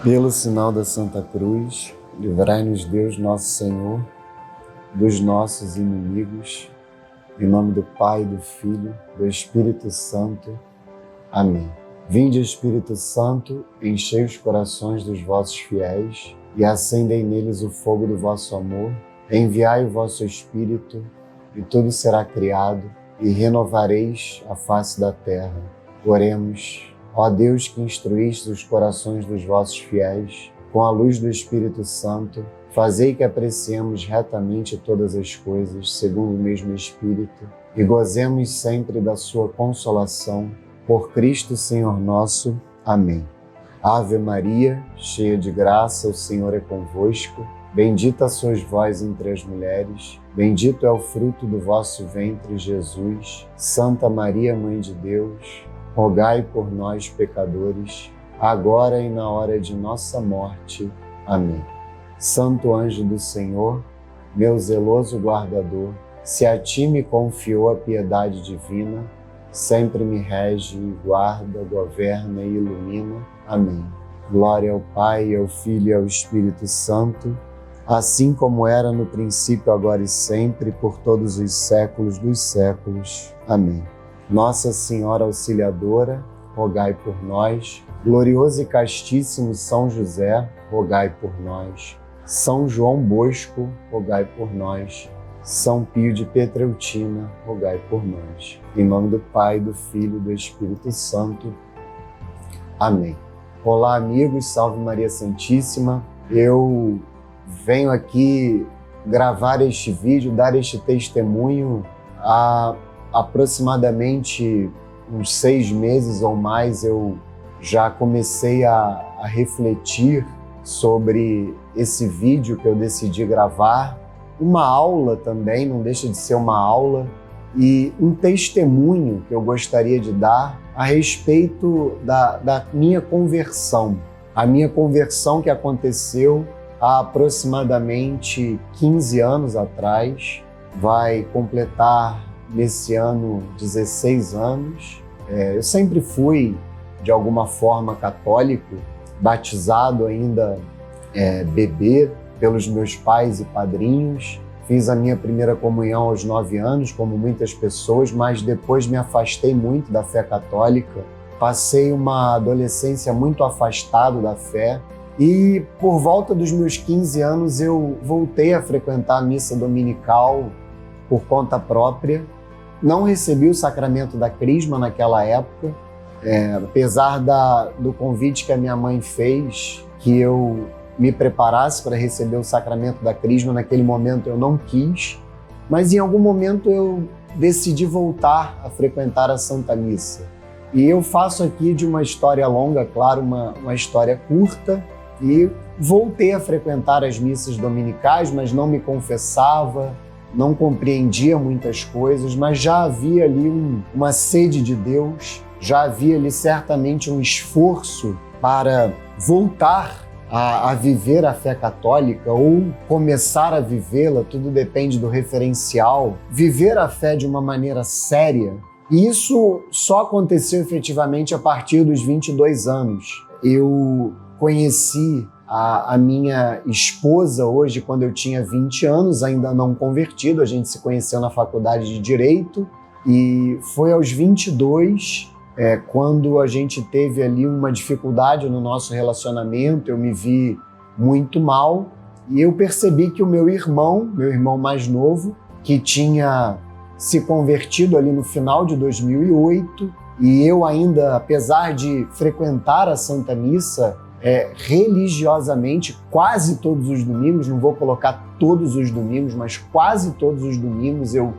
Pelo sinal da Santa Cruz, livrai-nos Deus nosso Senhor dos nossos inimigos, em nome do Pai, do Filho, do Espírito Santo. Amém. Vinde, Espírito Santo, enchei os corações dos vossos fiéis e acendei neles o fogo do vosso amor. Enviai o vosso Espírito e tudo será criado e renovareis a face da terra. Oremos. Ó Deus, que instruíste os corações dos vossos fiéis com a luz do Espírito Santo, fazei que apreciemos retamente todas as coisas segundo o mesmo Espírito e gozemos sempre da sua consolação. Por Cristo Senhor nosso. Amém. Ave Maria, cheia de graça, o Senhor é convosco. Bendita sois vós entre as mulheres, bendito é o fruto do vosso ventre, Jesus. Santa Maria, Mãe de Deus, rogai por nós, pecadores, agora e na hora de nossa morte. Amém. Santo anjo do Senhor, meu zeloso guardador, se a ti me confiou a piedade divina, sempre me rege, guarda, governa e ilumina. Amém. Glória ao Pai, ao Filho e ao Espírito Santo, assim como era no princípio, agora e sempre, por todos os séculos dos séculos. Amém. Nossa Senhora Auxiliadora, rogai por nós. Glorioso e castíssimo São José, rogai por nós. São João Bosco, rogai por nós. São Pio de Pietrelcina, rogai por nós. Em nome do Pai, do Filho e do Espírito Santo. Amém. Olá, amigos, salve Maria Santíssima. Eu venho aqui gravar este vídeo, dar este testemunho há aproximadamente uns 6 meses ou mais. Eu já comecei a refletir sobre esse vídeo que eu decidi gravar. Uma aula também, não deixa de ser uma aula, e um testemunho que eu gostaria de dar a respeito da minha conversão. A minha conversão que aconteceu há aproximadamente 15 anos atrás, vai completar nesse ano 16 anos. Eu sempre fui, de alguma forma, católico, batizado ainda bebê pelos meus pais e padrinhos. Fiz a minha primeira comunhão aos 9 anos, como muitas pessoas, mas depois me afastei muito da fé católica. Passei uma adolescência muito afastado da fé e por volta dos meus 15 anos eu voltei a frequentar a missa dominical por conta própria. Não recebi o sacramento da Crisma naquela época, apesar do convite que a minha mãe fez, que eu me preparasse para receber o sacramento da Crisma. Naquele momento eu não quis, mas em algum momento eu decidi voltar a frequentar a Santa Missa. E eu faço aqui de uma história longa, claro, uma história curta, e voltei a frequentar as missas dominicais, mas não me confessava, não compreendia muitas coisas, mas já havia ali uma sede de Deus, já havia ali certamente um esforço para voltar a viver a fé católica ou começar a vivê-la, tudo depende do referencial, viver a fé de uma maneira séria. E isso só aconteceu efetivamente a partir dos 22 anos. Eu conheci a minha esposa hoje quando eu tinha 20 anos, ainda não convertido. A gente se conheceu na faculdade de Direito e foi aos 22, quando a gente teve ali uma dificuldade no nosso relacionamento. Eu me vi muito mal e eu percebi que o meu irmão mais novo, que tinha se convertido ali no final de 2008, e eu ainda, apesar de frequentar a Santa Missa religiosamente, quase todos os domingos, não vou colocar todos os domingos, mas quase todos os domingos eu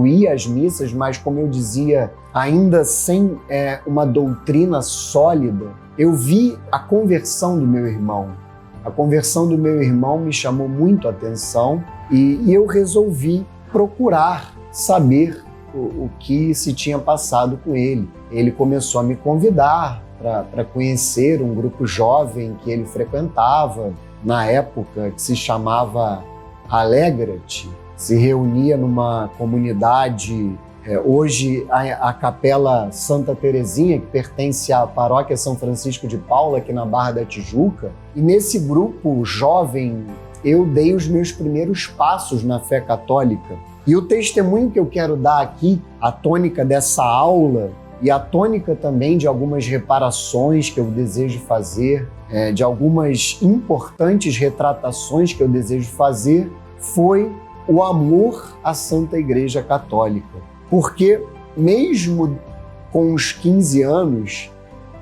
ia às missas, mas como eu dizia, ainda sem uma doutrina sólida. Eu vi a conversão do meu irmão. A conversão do meu irmão me chamou muito a atenção e eu resolvi procurar saber o que se tinha passado com ele. Ele começou a me convidar para conhecer um grupo jovem que ele frequentava, na época, que se chamava Alegra-te. Se reunia numa comunidade Hoje a Capela Santa Terezinha, que pertence à Paróquia São Francisco de Paula, aqui na Barra da Tijuca. E nesse grupo jovem, eu dei os meus primeiros passos na fé católica. E o testemunho que eu quero dar aqui, a tônica dessa aula e a tônica também de algumas reparações que eu desejo fazer, de algumas importantes retratações que eu desejo fazer, foi o amor à Santa Igreja Católica. Porque mesmo com os 15 anos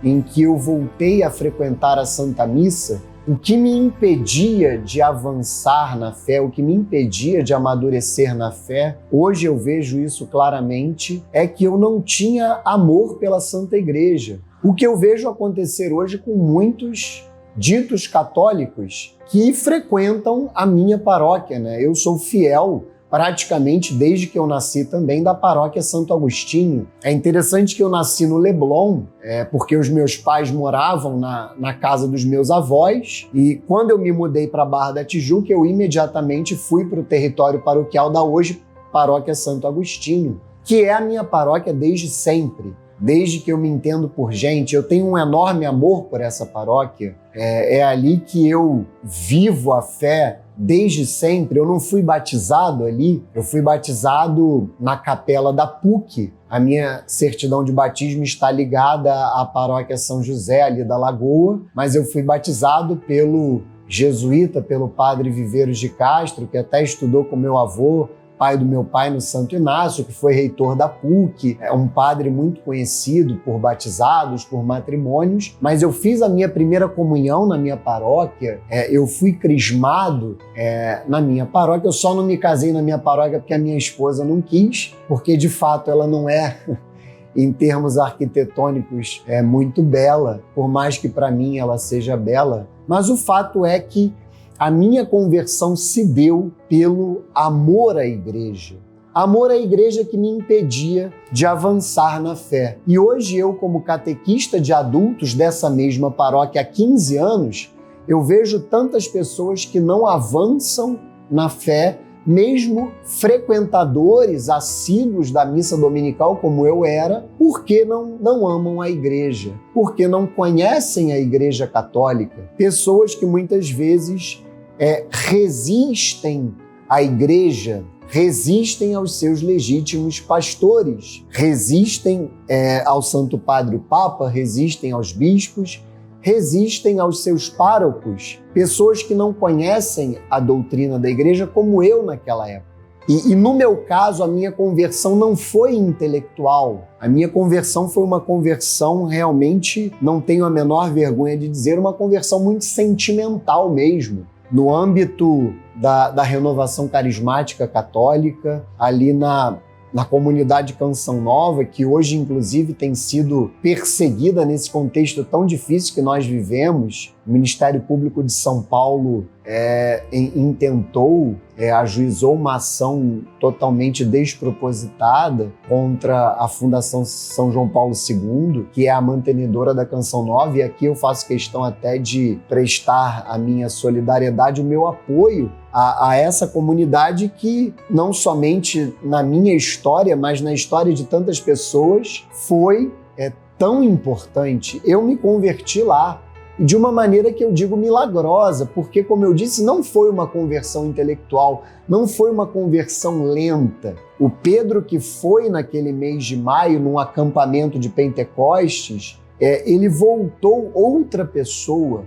em que eu voltei a frequentar a Santa Missa, o que me impedia de avançar na fé, o que me impedia de amadurecer na fé, hoje eu vejo isso claramente, é que eu não tinha amor pela Santa Igreja. O que eu vejo acontecer hoje com muitos ditos católicos que frequentam a minha paróquia, né? Eu sou fiel praticamente desde que eu nasci também da paróquia Santo Agostinho. É interessante que eu nasci no Leblon, porque os meus pais moravam na casa dos meus avós, e quando eu me mudei para a Barra da Tijuca, eu imediatamente fui para o território paroquial da hoje paróquia Santo Agostinho, que é a minha paróquia desde sempre. Desde que eu me entendo por gente, eu tenho um enorme amor por essa paróquia. É ali que eu vivo a fé desde sempre. Eu não fui batizado ali, eu fui batizado na capela da PUC. A minha certidão de batismo está ligada à paróquia São José, ali da Lagoa, mas eu fui batizado pelo jesuíta, pelo padre Viveiros de Castro, que até estudou com meu avô, pai do meu pai, no Santo Inácio, que foi reitor da PUC, é um padre muito conhecido por batizados, por matrimônios, mas eu fiz a minha primeira comunhão na minha paróquia, eu fui crismado na minha paróquia, eu só não me casei na minha paróquia porque a minha esposa não quis, porque de fato ela não é, em termos arquitetônicos, muito bela, por mais que para mim ela seja bela, mas o fato é que a minha conversão se deu pelo amor à igreja. Amor à igreja que me impedia de avançar na fé. E hoje eu, como catequista de adultos dessa mesma paróquia há 15 anos, eu vejo tantas pessoas que não avançam na fé, mesmo frequentadores assíduos da missa dominical como eu era, porque não amam a igreja, porque não conhecem a Igreja Católica. Pessoas que muitas vezes resistem à igreja, resistem aos seus legítimos pastores, resistem ao Santo Padre o Papa, resistem aos bispos, resistem aos seus párocos, pessoas que não conhecem a doutrina da igreja como eu naquela época. E no meu caso, a minha conversão não foi intelectual. A minha conversão foi uma conversão realmente, não tenho a menor vergonha de dizer, uma conversão muito sentimental mesmo. No âmbito da renovação carismática católica, ali na comunidade Canção Nova, que hoje, inclusive, tem sido perseguida nesse contexto tão difícil que nós vivemos. O Ministério Público de São Paulo intentou, ajuizou uma ação totalmente despropositada contra a Fundação São João Paulo II, que é a mantenedora da Canção Nova, e aqui eu faço questão até de prestar a minha solidariedade, o meu apoio a essa comunidade que, não somente na minha história, mas na história de tantas pessoas, foi tão importante. Eu me converti lá, de uma maneira que eu digo milagrosa, porque, como eu disse, não foi uma conversão intelectual, não foi uma conversão lenta. O Pedro, que foi naquele mês de maio, num acampamento de Pentecostes, ele voltou outra pessoa.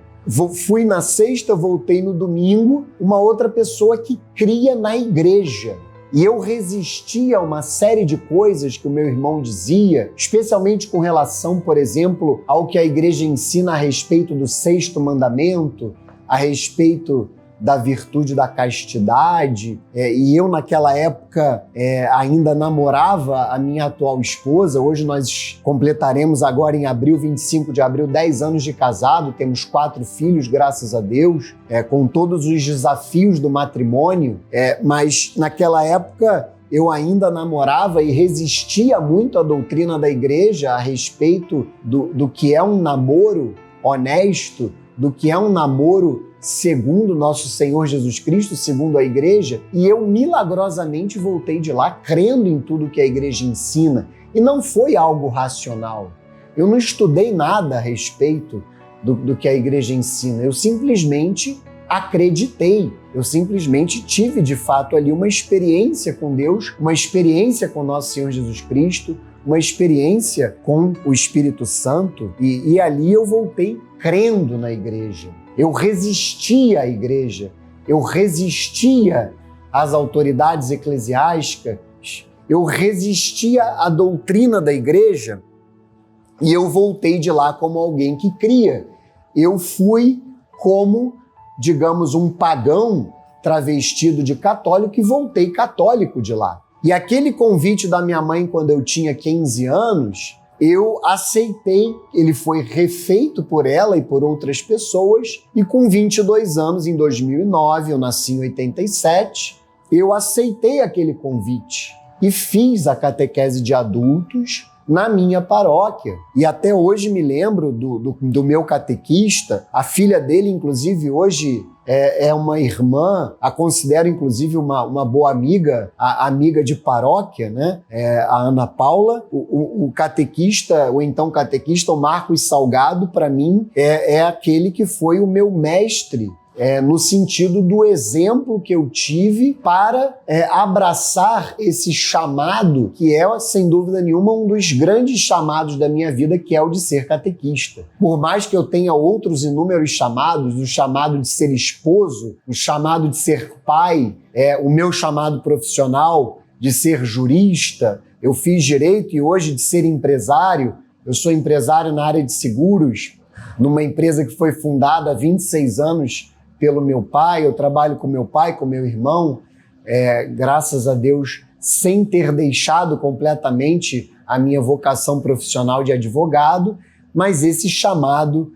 Fui na sexta, voltei no domingo, uma outra pessoa que cria na igreja. E eu resistia a uma série de coisas que o meu irmão dizia, especialmente com relação, por exemplo, ao que a igreja ensina a respeito do sexto mandamento, a respeito da virtude da castidade. E eu, naquela época, ainda namorava a minha atual esposa. Hoje nós completaremos agora em abril, 25 de abril, 10 anos de casado. Temos 4 filhos, graças a Deus, com todos os desafios do matrimônio. Mas naquela época eu ainda namorava e resistia muito à doutrina da igreja a respeito do que é um namoro honesto, do que é um namoro segundo nosso Senhor Jesus Cristo, segundo a igreja, e eu milagrosamente voltei de lá crendo em tudo que a igreja ensina. E não foi algo racional. Eu não estudei nada a respeito do que a igreja ensina. Eu simplesmente acreditei. Eu simplesmente tive, de fato, ali uma experiência com Deus, uma experiência com nosso Senhor Jesus Cristo, uma experiência com o Espírito Santo, e ali eu voltei crendo na igreja. Eu resistia à igreja, eu resistia às autoridades eclesiásticas, eu resistia à doutrina da igreja e eu voltei de lá como alguém que cria. Eu fui como, digamos, um pagão travestido de católico e voltei católico de lá. E aquele convite da minha mãe quando eu tinha 15 anos, eu aceitei, ele foi refeito por ela e por outras pessoas, e com 22 anos, em 2009, eu nasci em 87, eu aceitei aquele convite e fiz a catequese de adultos na minha paróquia. E até hoje me lembro do meu catequista, a filha dele, inclusive, hoje é uma irmã, a considero, inclusive, uma boa amiga, a amiga de paróquia, né? A Ana Paula. O catequista, o então catequista, o Marcos Salgado, para mim, é aquele que foi o meu mestre, no sentido do exemplo que eu tive para abraçar esse chamado, que é, sem dúvida nenhuma, um dos grandes chamados da minha vida, que é o de ser catequista. Por mais que eu tenha outros inúmeros chamados, o chamado de ser esposo, o chamado de ser pai, o meu chamado profissional de ser jurista, eu fiz direito e hoje de ser empresário, eu sou empresário na área de seguros, numa empresa que foi fundada há 26 anos pelo meu pai, eu trabalho com meu pai, com meu irmão, graças a Deus, sem ter deixado completamente a minha vocação profissional de advogado, mas esse chamado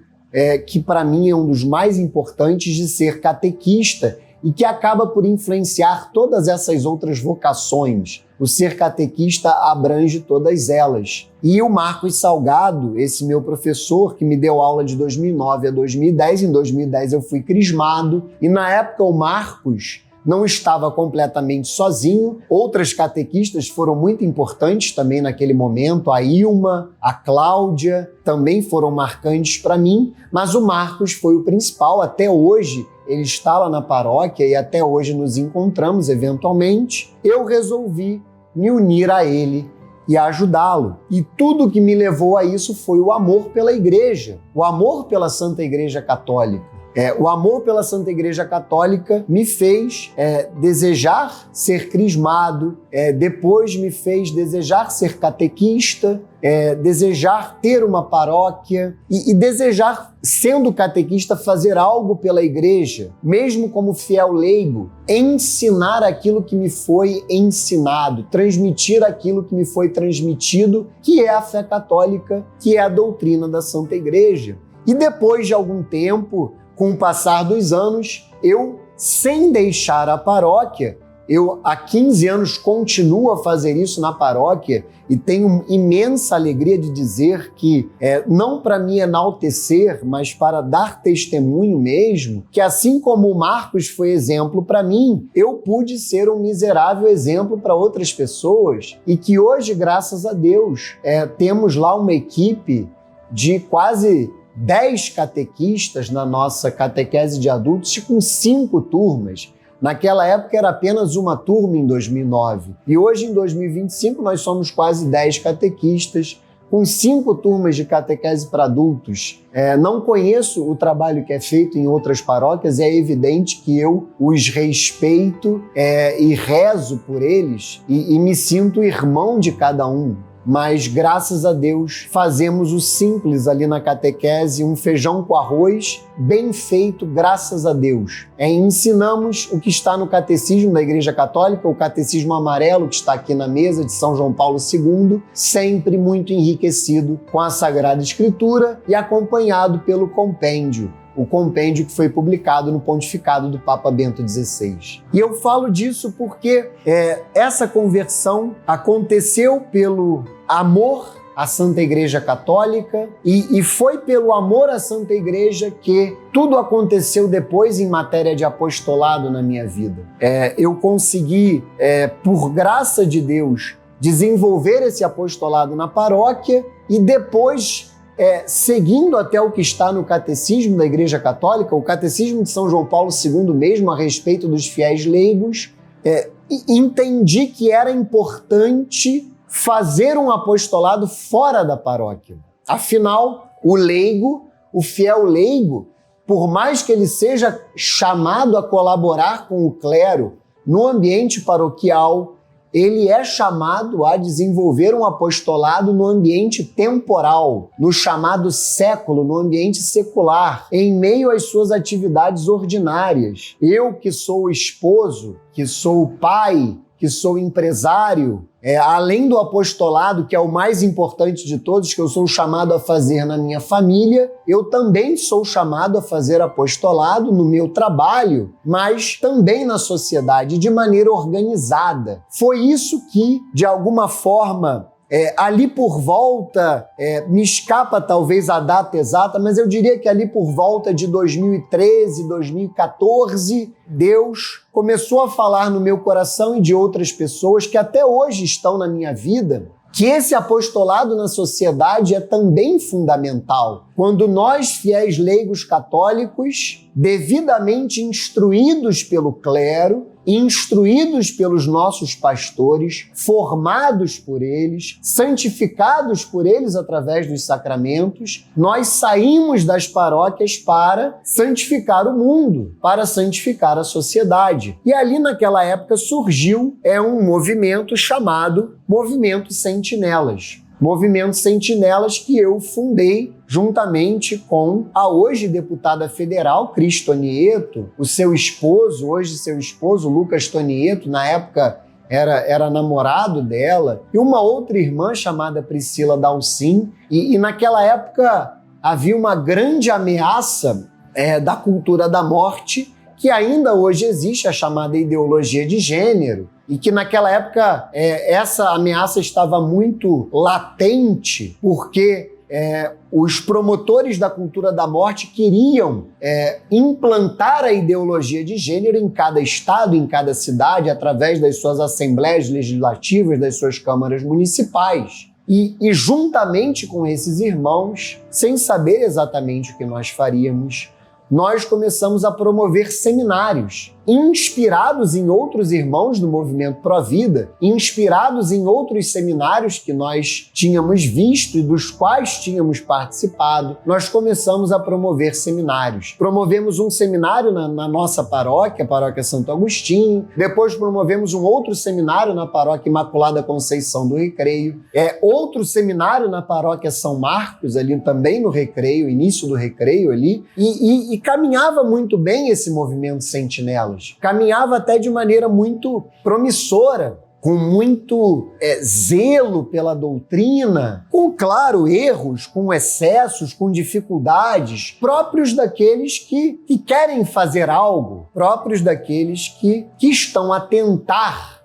que para mim é um dos mais importantes de ser catequista e que acaba por influenciar todas essas outras vocações. O ser catequista abrange todas elas. E o Marcos Salgado, esse meu professor que me deu aula de 2009 a 2010, em 2010 eu fui crismado, e na época o Marcos não estava completamente sozinho. Outras catequistas foram muito importantes também naquele momento, a Ilma, a Cláudia, também foram marcantes para mim, mas o Marcos foi o principal. Até hoje ele está lá na paróquia e até hoje nos encontramos eventualmente. Eu resolvi me unir a ele e ajudá-lo. E tudo que me levou a isso foi o amor pela igreja, o amor pela Santa Igreja Católica. O amor pela Santa Igreja Católica me fez desejar ser crismado, depois me fez desejar ser catequista, desejar ter uma paróquia e desejar, sendo catequista, fazer algo pela igreja, mesmo como fiel leigo, ensinar aquilo que me foi ensinado, transmitir aquilo que me foi transmitido, que é a fé católica, que é a doutrina da Santa Igreja. E depois de algum tempo, com o passar dos anos, eu, sem deixar a paróquia, eu há 15 anos continuo a fazer isso na paróquia e tenho imensa alegria de dizer que, não para me enaltecer, mas para dar testemunho mesmo, que assim como o Marcos foi exemplo para mim, eu pude ser um miserável exemplo para outras pessoas e que hoje, graças a Deus, temos lá uma equipe de quase 10 catequistas na nossa catequese de adultos com 5 turmas. Naquela época era apenas uma turma em 2009. E hoje, em 2025, nós somos quase 10 catequistas com 5 turmas de catequese para adultos. Não conheço o trabalho que é feito em outras paróquias, é evidente que eu os respeito e rezo por eles e me sinto irmão de cada um. Mas, graças a Deus, fazemos o simples ali na catequese, um feijão com arroz, bem feito, graças a Deus. Ensinamos o que está no Catecismo da Igreja Católica, o Catecismo Amarelo, que está aqui na mesa, de São João Paulo II, sempre muito enriquecido com a Sagrada Escritura e acompanhado pelo compêndio. O compêndio que foi publicado no pontificado do Papa Bento XVI. E eu falo disso porque essa conversão aconteceu pelo amor à Santa Igreja Católica e foi pelo amor à Santa Igreja que tudo aconteceu depois em matéria de apostolado na minha vida. Eu consegui, por graça de Deus, desenvolver esse apostolado na paróquia e depois, seguindo até o que está no Catecismo da Igreja Católica, o Catecismo de São João Paulo II mesmo, a respeito dos fiéis leigos, entendi que era importante fazer um apostolado fora da paróquia. Afinal, o fiel leigo, por mais que ele seja chamado a colaborar com o clero no ambiente paroquial, ele é chamado a desenvolver um apostolado no ambiente temporal, no chamado século, no ambiente secular, em meio às suas atividades ordinárias. Eu, que sou esposo, que sou pai, que sou empresário, além do apostolado, que é o mais importante de todos, que eu sou chamado a fazer na minha família, eu também sou chamado a fazer apostolado no meu trabalho, mas também na sociedade, de maneira organizada. Foi isso que, de alguma forma, ali por volta, me escapa talvez a data exata, mas eu diria que ali por volta de 2013, 2014, Deus começou a falar no meu coração e de outras pessoas que até hoje estão na minha vida, que esse apostolado na sociedade é também fundamental. Quando nós, fiéis leigos católicos, devidamente instruídos pelo clero, instruídos pelos nossos pastores, formados por eles, santificados por eles através dos sacramentos, nós saímos das paróquias para santificar o mundo, para santificar a sociedade. E ali naquela época surgiu um movimento chamado Movimento Sentinelas. Movimento Sentinelas que eu fundei juntamente com a hoje deputada federal, Cris Tonieto, o seu esposo, hoje seu esposo, Lucas Tonieto, na época era namorado dela, e uma outra irmã chamada Priscila Dalcin, e naquela época havia uma grande ameaça da cultura da morte, que ainda hoje existe, a chamada ideologia de gênero, e que naquela época essa ameaça estava muito latente, porque os promotores da cultura da morte queriam implantar a ideologia de gênero em cada estado, em cada cidade, através das suas assembleias legislativas, das suas câmaras municipais. E juntamente com esses irmãos, sem saber exatamente o que nós faríamos, nós começamos a promover seminários inspirados em outros irmãos do Movimento Provida, inspirados em outros seminários que nós tínhamos visto e dos quais tínhamos participado. Nós começamos a promover seminários. Promovemos um seminário na nossa paróquia, a Paróquia Santo Agostinho. Depois promovemos um outro seminário na Paróquia Imaculada Conceição do Recreio. Outro seminário na Paróquia São Marcos, ali também no Recreio, início do Recreio ali. E caminhava muito bem esse movimento Sentinelas. Caminhava até de maneira muito promissora, com muito zelo pela doutrina, com, claro, erros, com excessos, com dificuldades, próprios daqueles que querem fazer algo, próprios daqueles que estão a tentar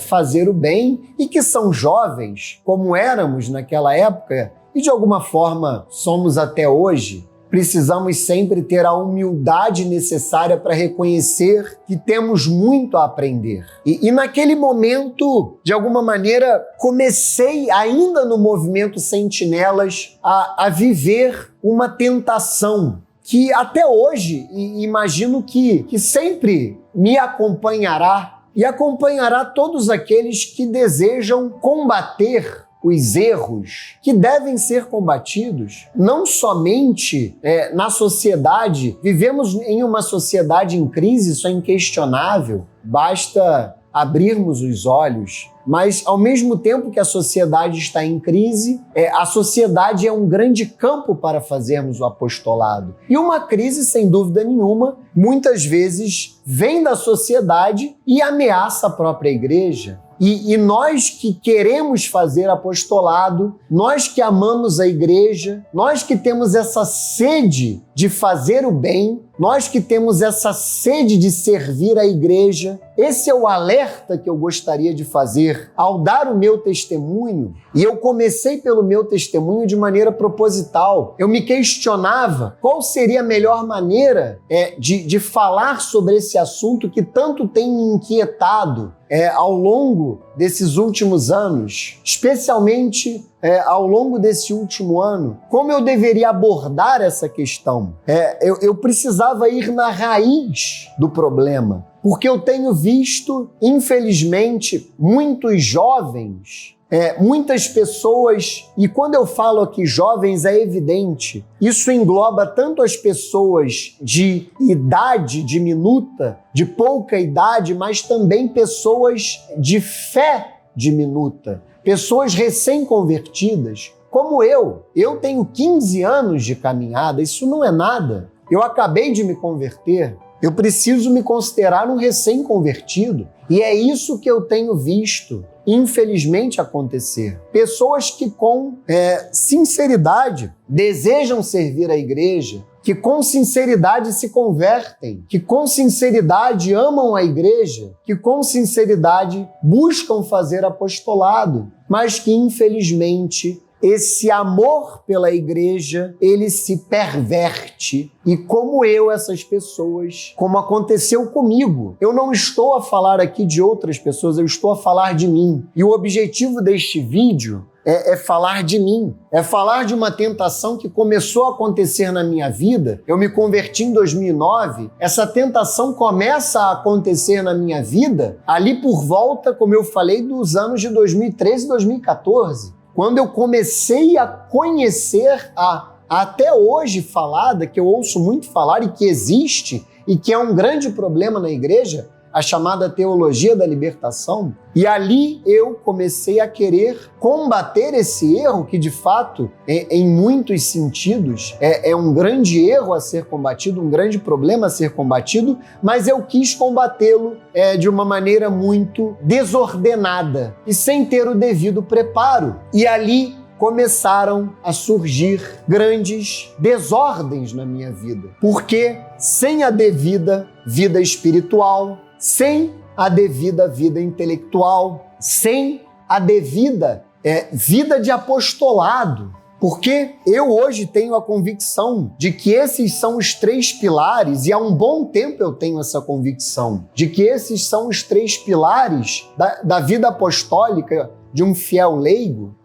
fazer o bem e que são jovens, como éramos naquela época, e de alguma forma somos até hoje. Precisamos sempre ter a humildade necessária para reconhecer que temos muito a aprender. E naquele momento, de alguma maneira, comecei ainda no movimento Sentinelas a viver uma tentação que até hoje, imagino que sempre me acompanhará e acompanhará todos aqueles que desejam combater os erros que devem ser combatidos, não somente na sociedade. Vivemos em uma sociedade em crise, isso é inquestionável, basta abrirmos os olhos. Mas, ao mesmo tempo que a sociedade está em crise, a sociedade é um grande campo para fazermos o apostolado. E uma crise, sem dúvida nenhuma, muitas vezes vem da sociedade e ameaça a própria igreja. E nós que queremos fazer apostolado, nós que amamos a igreja, nós que temos essa sede de fazer o bem, nós que temos essa sede de servir a igreja, esse é o alerta que eu gostaria de fazer ao dar o meu testemunho. E eu comecei pelo meu testemunho de maneira proposital. Eu me questionava qual seria a melhor maneira de falar sobre esse assunto que tanto tem me inquietado ao longo desses últimos anos, especialmente ao longo desse último ano. Como eu deveria abordar essa questão? Eu precisava ir na raiz do problema, porque eu tenho visto, infelizmente, muitos jovens, muitas pessoas, e quando eu falo aqui jovens é evidente, isso engloba tanto as pessoas de idade diminuta, de pouca idade, mas também pessoas de fé diminuta, pessoas recém-convertidas, como eu. Eu tenho 15 anos de caminhada, isso não é nada. Eu acabei de me converter, eu preciso me considerar um recém-convertido. E é isso que eu tenho visto, infelizmente, acontecer. Pessoas que com sinceridade desejam servir a igreja, que com sinceridade se convertem, que com sinceridade amam a igreja, que com sinceridade buscam fazer apostolado, mas que, infelizmente, esse amor pela igreja, ele se perverte. E como essas pessoas, como aconteceu comigo, eu não estou a falar aqui de outras pessoas, eu estou a falar de mim. E o objetivo deste vídeo é falar de mim, é falar de uma tentação que começou a acontecer na minha vida. Eu me converti em 2009, essa tentação começa a acontecer na minha vida ali por volta, como eu falei, dos anos de 2013 e 2014. Quando eu comecei a conhecer até hoje falada, que eu ouço muito falar e que existe e que é um grande problema na igreja, a chamada teologia da libertação, e ali eu comecei a querer combater esse erro que, de fato, em muitos sentidos, é um grande erro a ser combatido, um grande problema a ser combatido, mas eu quis combatê-lo de uma maneira muito desordenada e sem ter o devido preparo. E ali começaram a surgir grandes desordens na minha vida, porque sem a devida vida espiritual, sem a devida vida intelectual, sem a devida vida de apostolado. Porque eu hoje tenho a convicção de que esses são os 3 pilares, e há um bom tempo eu tenho essa convicção, de que esses são os 3 pilares da vida apostólica de um fiel leigo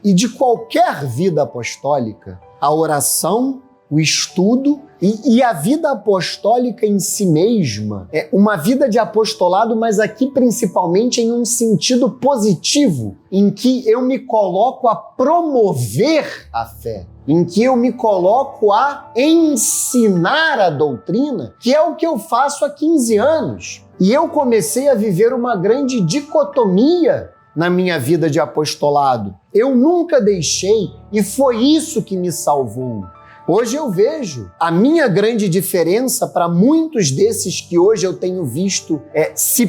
e de qualquer vida apostólica: a oração, o estudo e a vida apostólica em si mesma. É uma vida de apostolado, mas aqui principalmente em um sentido positivo, em que eu me coloco a promover a fé, em que eu me coloco a ensinar a doutrina, que é o que eu faço há 15 anos. E eu comecei a viver uma grande dicotomia na minha vida de apostolado. Eu nunca deixei, e foi isso que me salvou. Hoje eu vejo a minha grande diferença para muitos desses que hoje eu tenho visto se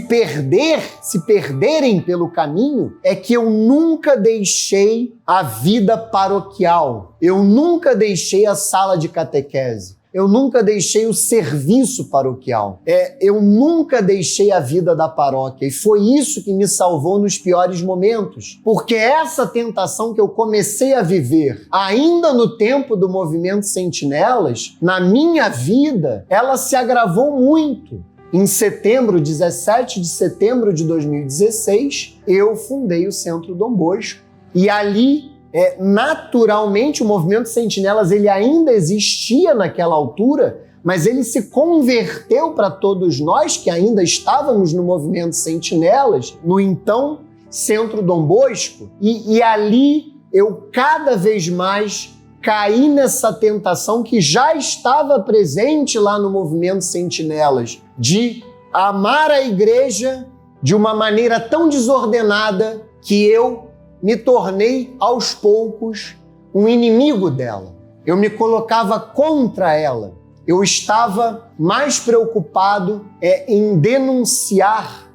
perderem pelo caminho, é que eu nunca deixei a vida paroquial, eu nunca deixei a sala de catequese, eu nunca deixei o serviço paroquial, eu nunca deixei a vida da paróquia, e foi isso que me salvou nos piores momentos, porque essa tentação que eu comecei a viver ainda no tempo do movimento Sentinelas, na minha vida, ela se agravou muito. Em 17 de setembro de 2016, eu fundei o Centro Dom Bosco, e ali naturalmente o movimento Sentinelas ele ainda existia naquela altura, mas ele se converteu para todos nós que ainda estávamos no movimento Sentinelas, no então Centro Dom Bosco, e ali eu cada vez mais caí nessa tentação que já estava presente lá no movimento Sentinelas, de amar a igreja de uma maneira tão desordenada que eu me tornei, aos poucos, um inimigo dela. Eu me colocava contra ela. Eu estava mais preocupado em denunciar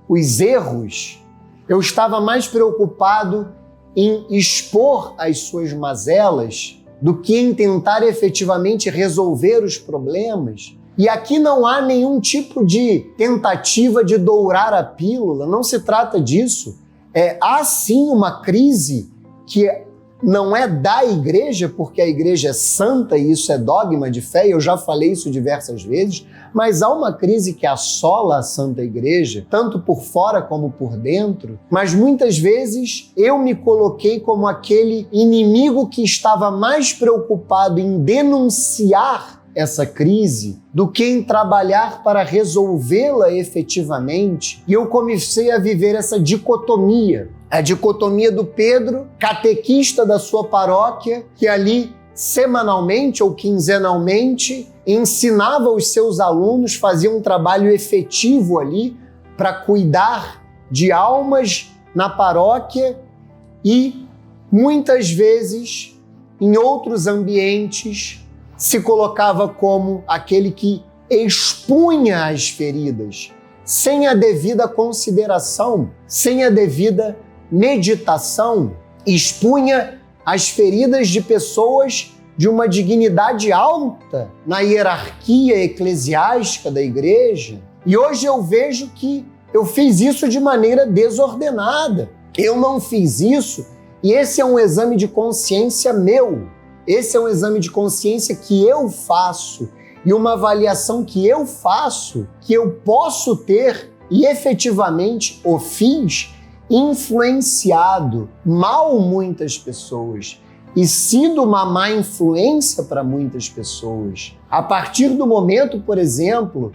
os erros. Eu estava mais preocupado em expor as suas mazelas do que em tentar efetivamente resolver os problemas. E aqui não há nenhum tipo de tentativa de dourar a pílula, não se trata disso. Há sim uma crise que não é da igreja, porque a igreja é santa e isso é dogma de fé, eu já falei isso diversas vezes, mas há uma crise que assola a Santa Igreja, tanto por fora como por dentro, mas muitas vezes eu me coloquei como aquele inimigo que estava mais preocupado em denunciar essa crise do que em trabalhar para resolvê-la efetivamente. E eu comecei a viver essa dicotomia. A dicotomia do Pedro, catequista da sua paróquia, que ali semanalmente ou quinzenalmente ensinava os seus alunos, fazia um trabalho efetivo ali para cuidar de almas na paróquia e muitas vezes em outros ambientes se colocava como aquele que expunha as feridas, sem a devida consideração, sem a devida meditação, expunha as feridas de pessoas de uma dignidade alta na hierarquia eclesiástica da igreja. E hoje eu vejo que eu fiz isso de maneira desordenada. Eu não fiz isso e esse é um exame de consciência meu. Esse é um exame de consciência que eu faço e uma avaliação que eu faço, que eu posso ter e efetivamente o fiz, influenciado mal muitas pessoas e sido uma má influência para muitas pessoas. A partir do momento, por exemplo,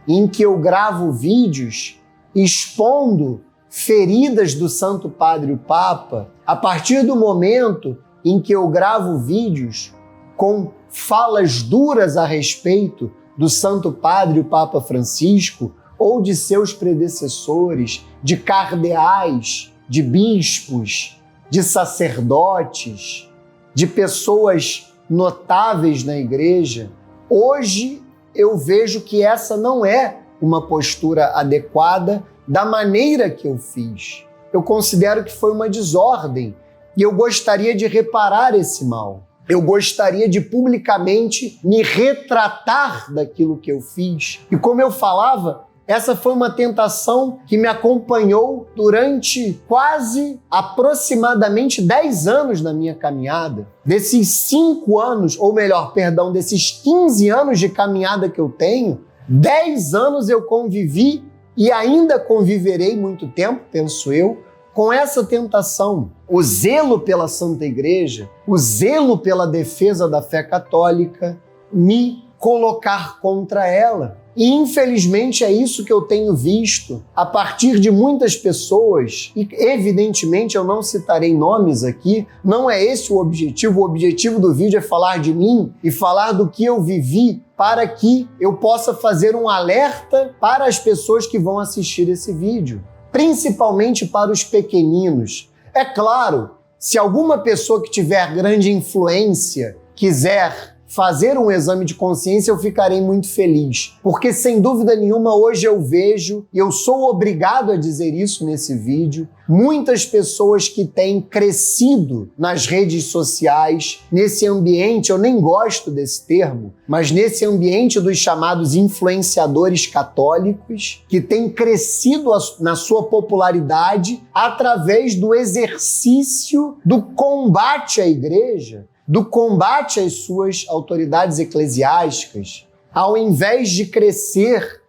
em que eu gravo vídeos expondo feridas do Santo Padre o Papa, a partir do momento em que eu gravo vídeos com falas duras a respeito do Santo Padre o Papa Francisco ou de seus predecessores, de cardeais, de bispos, de sacerdotes, de pessoas notáveis na igreja, hoje eu vejo que essa não é uma postura adequada da maneira que eu fiz. Eu considero que foi uma desordem e eu gostaria de reparar esse mal. Eu gostaria de publicamente me retratar daquilo que eu fiz. E como eu falava, essa foi uma tentação que me acompanhou durante quase aproximadamente 10 anos na minha caminhada. Desses 5 anos, ou melhor, perdão, desses 15 anos de caminhada que eu tenho, 10 anos eu convivi e ainda conviverei muito tempo, penso eu, com essa tentação. O zelo pela Santa Igreja, o zelo pela defesa da fé católica, me colocar contra ela. E infelizmente é isso que eu tenho visto a partir de muitas pessoas, e evidentemente eu não citarei nomes aqui, não é esse o objetivo do vídeo é falar de mim e falar do que eu vivi para que eu possa fazer um alerta para as pessoas que vão assistir esse vídeo, principalmente para os pequeninos. É claro, se alguma pessoa que tiver grande influência quiser fazer um exame de consciência, eu ficarei muito feliz. Porque, sem dúvida nenhuma, hoje eu vejo, e eu sou obrigado a dizer isso nesse vídeo, muitas pessoas que têm crescido nas redes sociais, nesse ambiente, eu nem gosto desse termo, mas nesse ambiente dos chamados influenciadores católicos, que têm crescido na sua popularidade através do exercício do combate à igreja, do combate às suas autoridades eclesiásticas, ao invés de crescer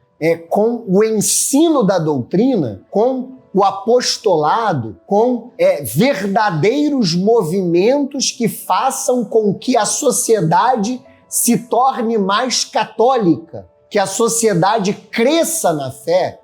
com o ensino da doutrina, com o apostolado, com verdadeiros movimentos que façam com que a sociedade se torne mais católica, que a sociedade cresça na fé.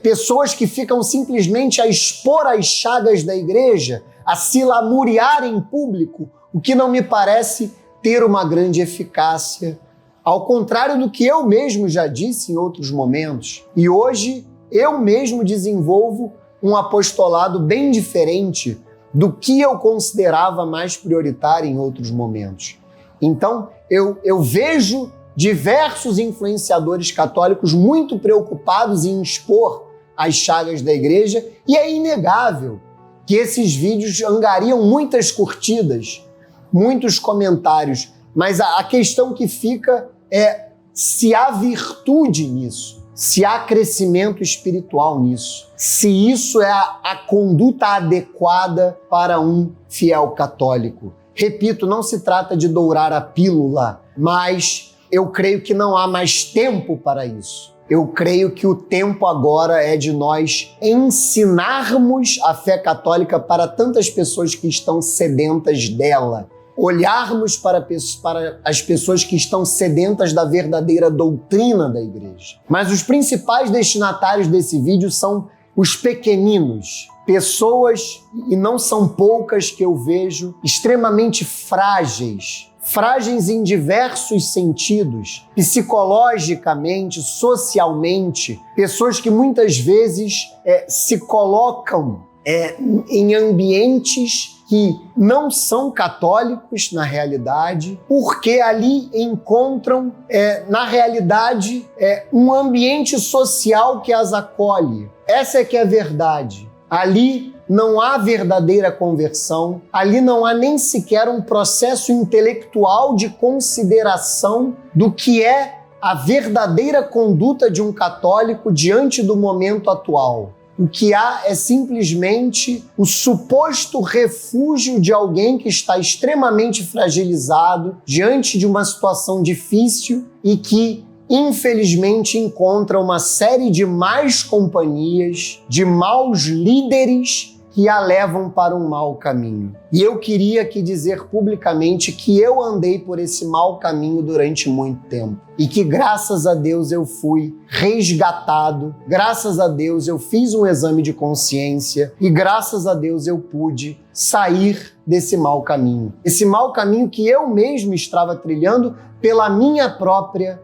Pessoas que ficam simplesmente a expor as chagas da igreja, a se lamuriar em público, o que não me parece ter uma grande eficácia, ao contrário do que eu mesmo já disse em outros momentos. E hoje eu mesmo desenvolvo um apostolado bem diferente do que eu considerava mais prioritário em outros momentos. Então, eu vejo diversos influenciadores católicos muito preocupados em expor as chagas da igreja e é inegável que esses vídeos angariam muitas curtidas. muitos comentários, mas a questão que fica é se há virtude nisso, se há crescimento espiritual nisso, se isso é a conduta adequada para um fiel católico. Repito, não se trata de dourar a pílula, mas eu creio que não há mais tempo para isso. Eu creio que o tempo agora é de nós ensinarmos a fé católica para tantas pessoas que estão sedentas dela. Olharmos para as pessoas que estão sedentas da verdadeira doutrina da igreja. Mas os principais destinatários desse vídeo são os pequeninos. Pessoas, e não são poucas que eu vejo, extremamente frágeis em diversos sentidos, psicologicamente, socialmente, pessoas que muitas vezes se colocam em ambientes que não são católicos na realidade, porque ali encontram, na realidade, um ambiente social que as acolhe. Essa é que é a verdade. Ali não há verdadeira conversão, ali não há nem sequer um processo intelectual de consideração do que é a verdadeira conduta de um católico diante do momento atual. O que há é simplesmente o suposto refúgio de alguém que está extremamente fragilizado diante de uma situação difícil e que, infelizmente, encontra uma série de más companhias, de maus líderes que a levam para um mau caminho. E eu queria aqui dizer publicamente que eu andei por esse mau caminho durante muito tempo e que, graças a Deus, eu fui resgatado, graças a Deus eu fiz um exame de consciência e, graças a Deus, eu pude sair desse mau caminho. Esse mau caminho que eu mesmo estava trilhando pela minha própria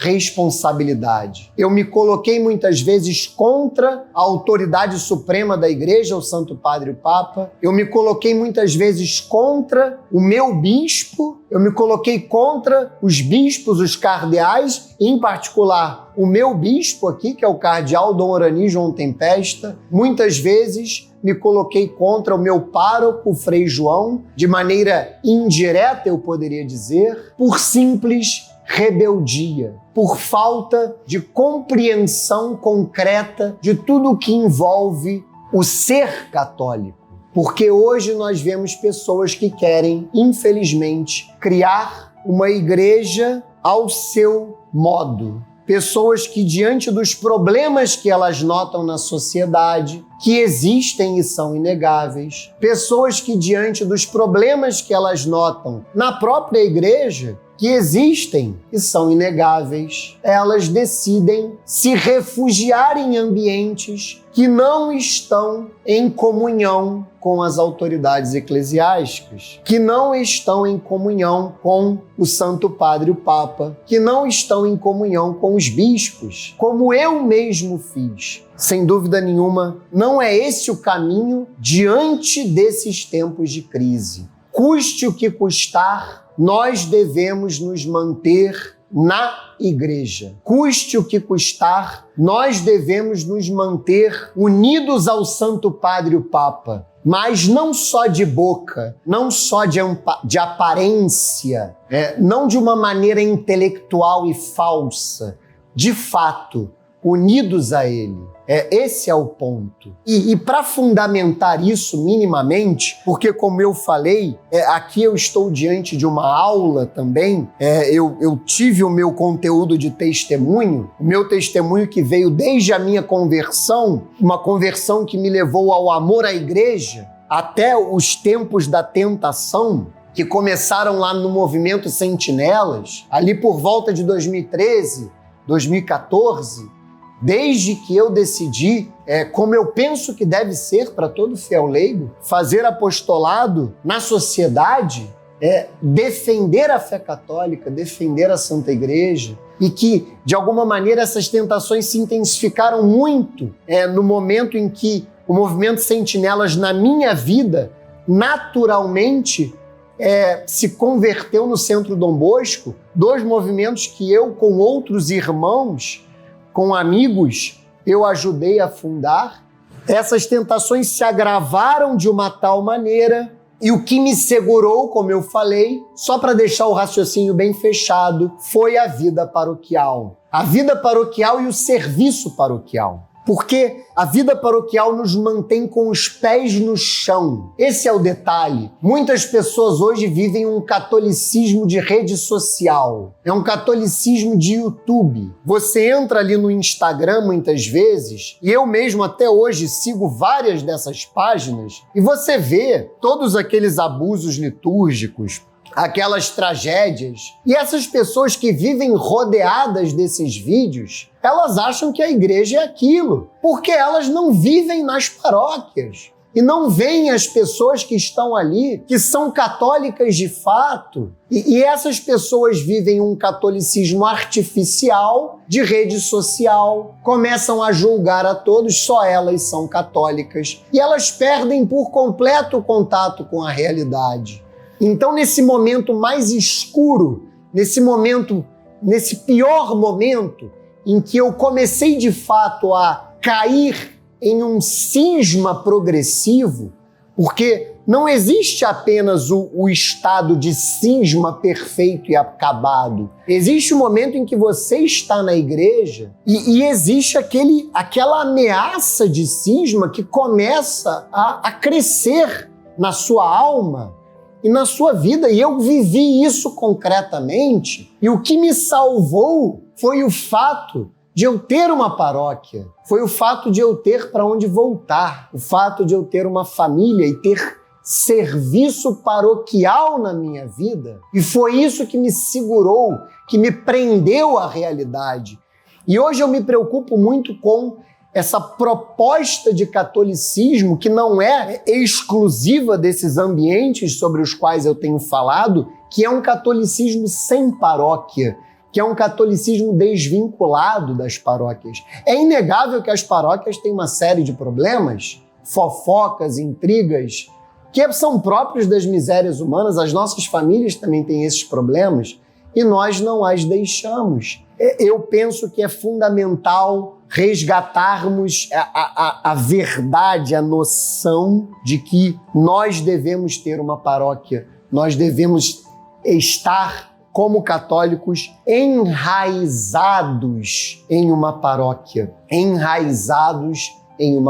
responsabilidade. Eu me coloquei muitas vezes contra a autoridade suprema da igreja, o Santo Padre, o Papa. Eu me coloquei muitas vezes contra o meu bispo. Eu me coloquei contra os bispos, os cardeais, em particular o meu bispo aqui, que é o cardeal Dom Orani João Tempesta. Muitas vezes me coloquei contra o meu pároco, o Frei João, de maneira indireta, eu poderia dizer, por simples rebeldia, por falta de compreensão concreta de tudo o que envolve o ser católico. Porque hoje nós vemos pessoas que querem, infelizmente, criar uma igreja ao seu modo. Pessoas que, diante dos problemas que elas notam na sociedade, que existem e são inegáveis, pessoas que, diante dos problemas que elas notam na própria igreja, que existem e são inegáveis, elas decidem se refugiar em ambientes que não estão em comunhão com as autoridades eclesiásticas, que não estão em comunhão com o Santo Padre, o Papa, que não estão em comunhão com os bispos, como eu mesmo fiz. Sem dúvida nenhuma, não é esse o caminho diante desses tempos de crise. Custe o que custar, nós devemos nos manter na igreja. Custe o que custar, nós devemos nos manter unidos ao Santo Padre, o Papa, mas não só de boca, não só de aparência, não de uma maneira intelectual e falsa, de fato, unidos a Ele. Esse é o ponto. E para fundamentar isso minimamente, porque como eu falei, aqui eu estou diante de uma aula também, eu tive o meu conteúdo de testemunho, o meu testemunho que veio desde a minha conversão, uma conversão que me levou ao amor à igreja, até os tempos da tentação, que começaram lá no movimento Sentinelas, ali por volta de 2013, 2014, desde que eu decidi, como eu penso que deve ser para todo fiel leigo, fazer apostolado na sociedade, defender a fé católica, defender a Santa Igreja, e que, de alguma maneira, essas tentações se intensificaram muito no momento em que o movimento Sentinelas, na minha vida, naturalmente se converteu no Centro Dom Bosco, dois movimentos que eu, com outros irmãos, com amigos, eu ajudei a fundar. Essas tentações se agravaram de uma tal maneira E o que me segurou, como eu falei, só para deixar o raciocínio bem fechado, foi a vida paroquial. A vida paroquial e o serviço paroquial. Porque a vida paroquial nos mantém com os pés no chão. Esse é o detalhe. Muitas pessoas hoje vivem um catolicismo de rede social. É um catolicismo de YouTube. Você entra ali no Instagram muitas vezes, e eu mesmo até hoje sigo várias dessas páginas, e você vê todos aqueles abusos litúrgicos, aquelas tragédias. E essas pessoas que vivem rodeadas desses vídeos, elas acham que a igreja é aquilo, porque elas não vivem nas paróquias e não veem as pessoas que estão ali, que são católicas de fato. E essas pessoas vivem um catolicismo artificial, de rede social, começam a julgar a todos, só elas são católicas. E elas perdem por completo o contato com a realidade. Então, nesse momento mais escuro, nesse pior momento, em que eu comecei de fato a cair em um cisma progressivo, porque não existe apenas o estado de cisma perfeito e acabado. Existe um momento em que você está na igreja e existe aquela ameaça de cisma que começa a crescer na sua alma e na sua vida. E eu vivi isso concretamente. E o que me salvou foi o fato de eu ter uma paróquia, foi o fato de eu ter para onde voltar, o fato de eu ter uma família e ter serviço paroquial na minha vida. E foi isso que me segurou, que me prendeu à realidade. E hoje eu me preocupo muito com essa proposta de catolicismo que não é exclusiva desses ambientes sobre os quais eu tenho falado, que é um catolicismo sem paróquia, que é um catolicismo desvinculado das paróquias. É inegável que as paróquias têm uma série de problemas, fofocas, intrigas, que são próprios das misérias humanas. As nossas famílias também têm esses problemas e nós não as deixamos. Eu penso que é fundamental resgatarmos a verdade, a noção de que nós devemos ter uma paróquia, nós devemos estar como católicos enraizados em uma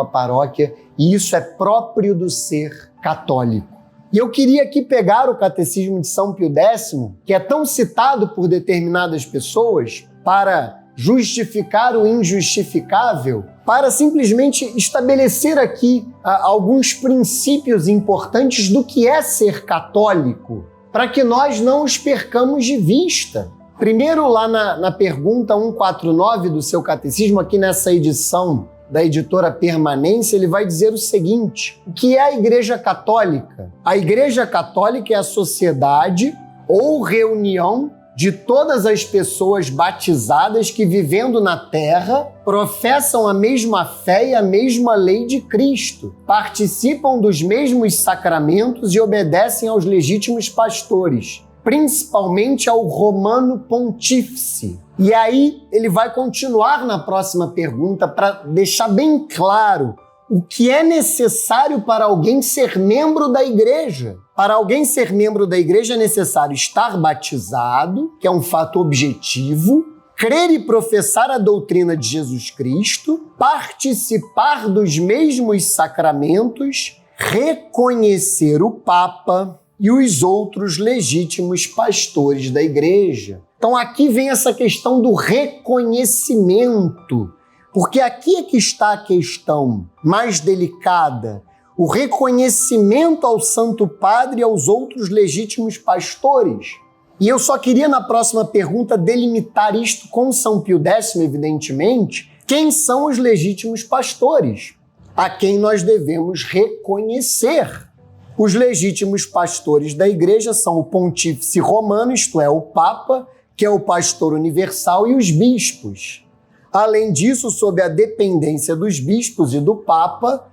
paróquia, e isso é próprio do ser católico. E eu queria aqui pegar o Catecismo de São Pio X, que é tão citado por determinadas pessoas para justificar o injustificável, para simplesmente estabelecer aqui alguns princípios importantes do que é ser católico, para que nós não os percamos de vista. Primeiro, lá na pergunta 149 do seu catecismo, aqui nessa edição da editora Permanência, ele vai dizer o seguinte: o que é a Igreja Católica? A Igreja Católica é a sociedade ou reunião de todas as pessoas batizadas que, vivendo na terra, professam a mesma fé e a mesma lei de Cristo, participam dos mesmos sacramentos e obedecem aos legítimos pastores, principalmente ao Romano Pontífice. E aí ele vai continuar na próxima pergunta para deixar bem claro o que é necessário para alguém ser membro da igreja. Para alguém ser membro da igreja é necessário estar batizado, que é um fato objetivo, crer e professar a doutrina de Jesus Cristo, participar dos mesmos sacramentos, reconhecer o Papa e os outros legítimos pastores da igreja. Então aqui vem essa questão do reconhecimento, porque aqui é que está a questão mais delicada, o reconhecimento ao Santo Padre e aos outros legítimos pastores. E eu só queria, na próxima pergunta, delimitar isto com São Pio X, evidentemente. Quem são os legítimos pastores? A quem nós devemos reconhecer. Os legítimos pastores da igreja são o Pontífice Romano, isto é, o Papa, que é o pastor universal, e os bispos. Além disso, sob a dependência dos bispos e do Papa,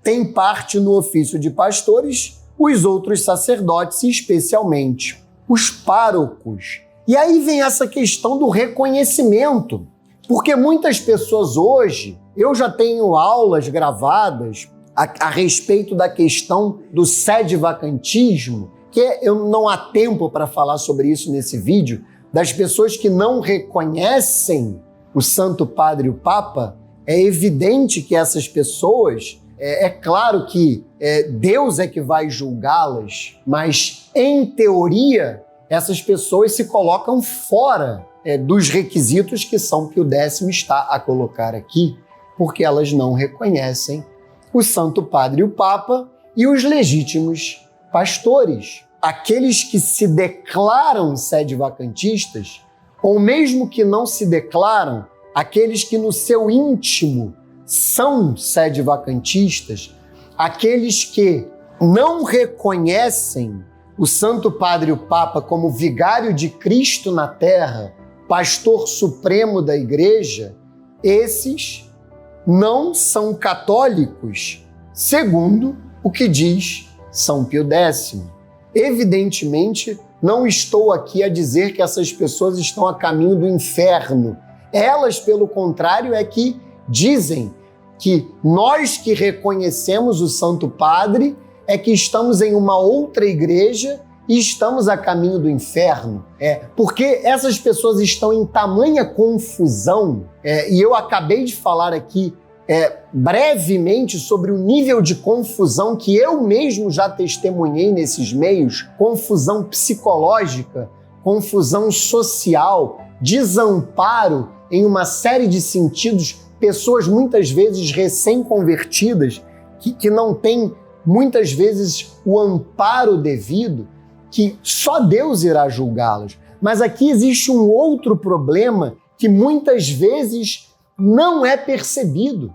tem parte no ofício de pastores os outros sacerdotes, especialmente os párocos. E aí vem essa questão do reconhecimento, porque muitas pessoas hoje, eu já tenho aulas gravadas a respeito da questão do sedevacantismo, que eu não há tempo para falar sobre isso nesse vídeo, das pessoas que não reconhecem o Santo Padre e o Papa. É evidente que essas pessoas, é claro que Deus é que vai julgá-las, mas em teoria essas pessoas se colocam fora dos requisitos que São Pio X está a colocar aqui, porque elas não reconhecem o Santo Padre e o Papa e os legítimos pastores. Aqueles que se declaram sedevacantistas, ou mesmo que não se declaram, aqueles que no seu íntimo são sedevacantistas, aqueles que não reconhecem o Santo Padre e o Papa como vigário de Cristo na terra, pastor supremo da Igreja, esses não são católicos, segundo o que diz São Pio X. Evidentemente, não estou aqui a dizer que essas pessoas estão a caminho do inferno. Elas, pelo contrário, é que dizem que nós que reconhecemos o Santo Padre é que estamos em uma outra igreja e estamos a caminho do inferno. Porque essas pessoas estão em tamanha confusão, e eu acabei de falar aqui brevemente sobre o nível de confusão que eu mesmo já testemunhei nesses meios, confusão psicológica, confusão social, desamparo em uma série de sentidos, pessoas muitas vezes recém-convertidas, que não têm muitas vezes o amparo devido, que só Deus irá julgá-las. Mas aqui existe um outro problema que muitas vezes não é percebido.